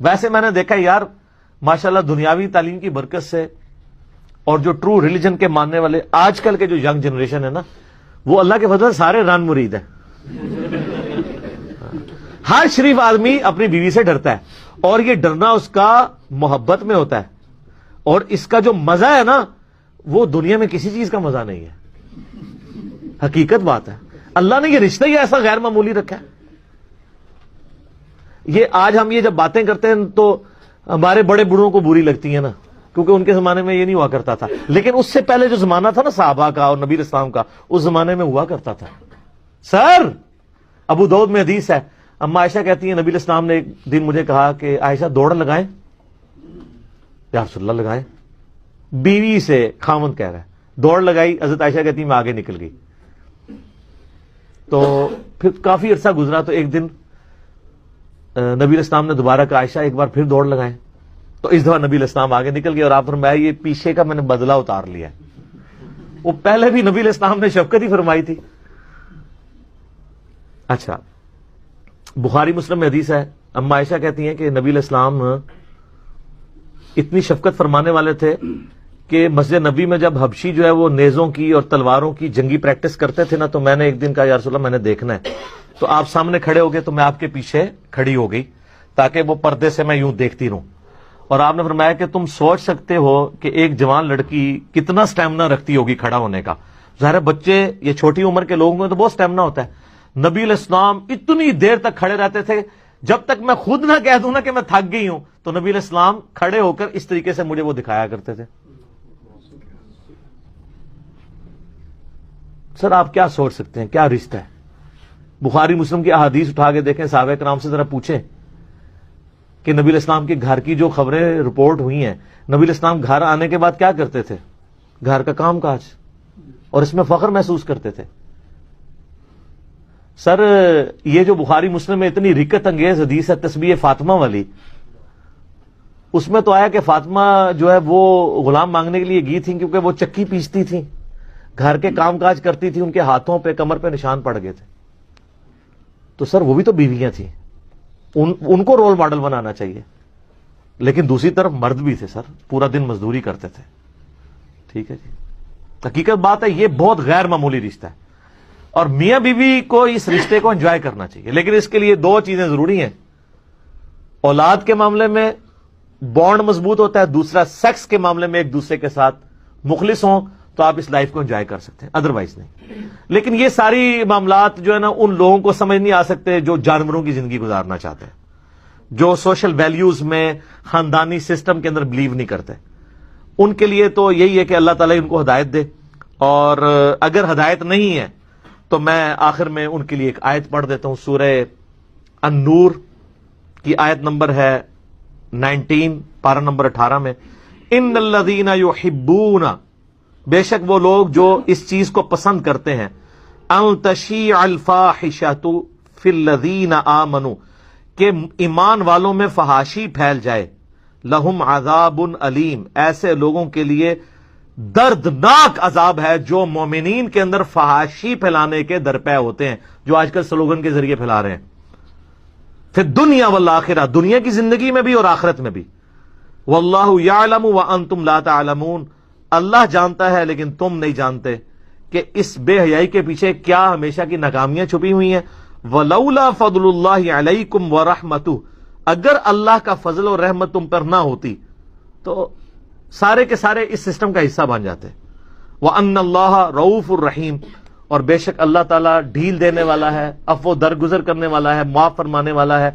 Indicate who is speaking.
Speaker 1: ویسے میں نے دیکھا یار ماشاءاللہ دنیاوی تعلیم کی برکت سے اور جو ٹرو ریلیجن کے ماننے والے آج کل کے جو ینگ جنریشن ہے نا، وہ اللہ کے فضل سے سارے رن مرید ہیں. ہر شریف آدمی اپنی بیوی سے ڈرتا ہے، اور یہ ڈرنا اس کا محبت میں ہوتا ہے، اور اس کا جو مزہ ہے نا وہ دنیا میں کسی چیز کا مزہ نہیں ہے. حقیقت بات ہے، اللہ نے یہ رشتہ ہی ایسا غیر معمولی رکھا ہے. یہ آج ہم یہ جب باتیں کرتے ہیں تو ہمارے بڑے بڑوں کو بری لگتی ہیں نا، کیونکہ ان کے زمانے میں یہ نہیں ہوا کرتا تھا. لیکن اس سے پہلے جو زمانہ تھا نا صحابہ کا اور نبی اسلام کا، اس زمانے میں ہوا کرتا تھا. سر ابو داؤد میں حدیث ہے، اما عائشہ کہتی ہیں نبی اسلام نے ایک دن مجھے کہا کہ عائشہ دوڑ لگائیں. یا رسول اللہ لگائیں. بیوی سے خاوند کہہ رہا ہے، دوڑ لگائی. حضرت عائشہ کہتی میں آگے نکل گئی. تو پھر کافی عرصہ گزرا تو ایک دن نبی اسلام نے دوبارہ کہا عائشہ ایک بار پھر دوڑ لگائیں. تو اس دفعہ نبی اسلام آگے نکل گئے اور آپ فرمایا یہ پیچھے کا میں نے بدلہ اتار لیا. وہ پہلے بھی نبی اسلام نے شفقت ہی فرمائی تھی. اچھا، بخاری مسلم میں حدیث ہے، اما عائشہ کہتی ہیں کہ نبی اسلام اتنی شفقت فرمانے والے تھے کہ مسجد نبی میں جب حبشی جو ہے وہ نیزوں کی اور تلواروں کی جنگی پریکٹس کرتے تھے نا، تو میں نے ایک دن کہا یا رسول اللہ میں نے دیکھنا ہے. تو آپ سامنے کھڑے ہو گئے تو میں آپ کے پیچھے کھڑی ہو گئی تاکہ وہ پردے سے میں یوں دیکھتی رہوں. اور آپ نے فرمایا کہ تم سوچ سکتے ہو کہ ایک جوان لڑکی کتنا سٹیمنا رکھتی ہوگی کھڑا ہونے کا. ظاہر بچے یہ چھوٹی عمر کے لوگوں میں تو بہت سٹیمنا ہوتا ہے. نبی علیہ السلام اتنی دیر تک کھڑے رہتے تھے جب تک میں خود نہ کہہ دوں نا کہ میں تھک گئی ہوں، تو نبی علیہ السلام کھڑے ہو کر اس طریقے سے مجھے وہ دکھایا کرتے تھے. سر آپ کیا سوچ سکتے ہیں، کیا رشتہ ہے. بخاری مسلم کی احادیث اٹھا کے دیکھیں، صحابہ کرام سے ذرا پوچھیں کہ نبی علیہ السلام کے گھر کی جو خبریں رپورٹ ہوئی ہیں، نبی علیہ السلام گھر آنے کے بعد کیا کرتے تھے، گھر کا کام کاج، اور اس میں فخر محسوس کرتے تھے. سر یہ جو بخاری مسلم میں اتنی رکت انگیز حدیث ہے تسبیح فاطمہ والی، اس میں تو آیا کہ فاطمہ جو ہے وہ غلام مانگنے کے لیے گئی تھی کیونکہ وہ چکی پیستی تھی، گھر کے کام کاج کرتی تھی، ان کے ہاتھوں پہ کمر پہ نشان پڑ گئے تھے. تو سر وہ بھی تو بیویاں تھیں، ان کو رول ماڈل بنانا چاہیے. لیکن دوسری طرف مرد بھی تھے سر، پورا دن مزدوری کرتے تھے. ٹھیک ہے جی، حقیقت بات ہے یہ بہت غیر معمولی رشتہ ہے، اور میاں بیوی کو اس رشتے کو انجوائے کرنا چاہیے. لیکن اس کے لیے دو چیزیں ضروری ہیں. اولاد کے معاملے میں بانڈ مضبوط ہوتا ہے، دوسرا سیکس کے معاملے میں ایک دوسرے کے ساتھ مخلص ہوں تو آپ اس لائف کو انجوائے کر سکتے ہیں، ادروائز نہیں. لیکن یہ ساری معاملات جو ہے نا ان لوگوں کو سمجھ نہیں آ سکتے جو جانوروں کی زندگی گزارنا چاہتے ہیں، جو سوشل ویلیوز میں خاندانی سسٹم کے اندر بلیو نہیں کرتے. ان کے لیے تو یہی ہے کہ اللہ تعالیٰ ان کو ہدایت دے، اور اگر ہدایت نہیں ہے تو میں آخر میں ان کے لیے ایک آیت پڑھ دیتا ہوں. سورہ النور کی آیت نمبر ہے 19 پارہ نمبر 18 میں، ان الذین یحبون، بے شک وہ لوگ جو اس چیز کو پسند کرتے ہیں، ان تشیع الفاحشۃ فی الذین آمنوا، کہ ایمان والوں میں فحاشی پھیل جائے، لہم عذاب علیم، ایسے لوگوں کے لیے دردناک عذاب ہے جو مومنین کے اندر فحاشی پھیلانے کے درپے ہوتے ہیں، جو آج کل سلوگن کے ذریعے پھیلا رہے ہیں. پھر دنیا والآخرہ، دنیا کی زندگی میں بھی اور آخرت میں بھی. واللہ یعلم وانتم لا تعلمون، اللہ جانتا ہے لیکن تم نہیں جانتے کہ اس بے حیائی کے پیچھے کیا ہمیشہ کی ناکامیاں چھپی ہوئی ہیں. ولولا فضل اللہ علیکم ورحمتہ، اگر اللہ کا فضل و رحمت تم پر نہ ہوتی تو سارے کے سارے اس سسٹم کا حصہ بن جاتے. وَأَنَّ اللَّهَ رَؤُوفٌ الرحیم، اور بے شک اللہ تعالیٰ ڈھیل دینے والا ہے، عفو درگزر کرنے والا ہے، معاف فرمانے والا ہے.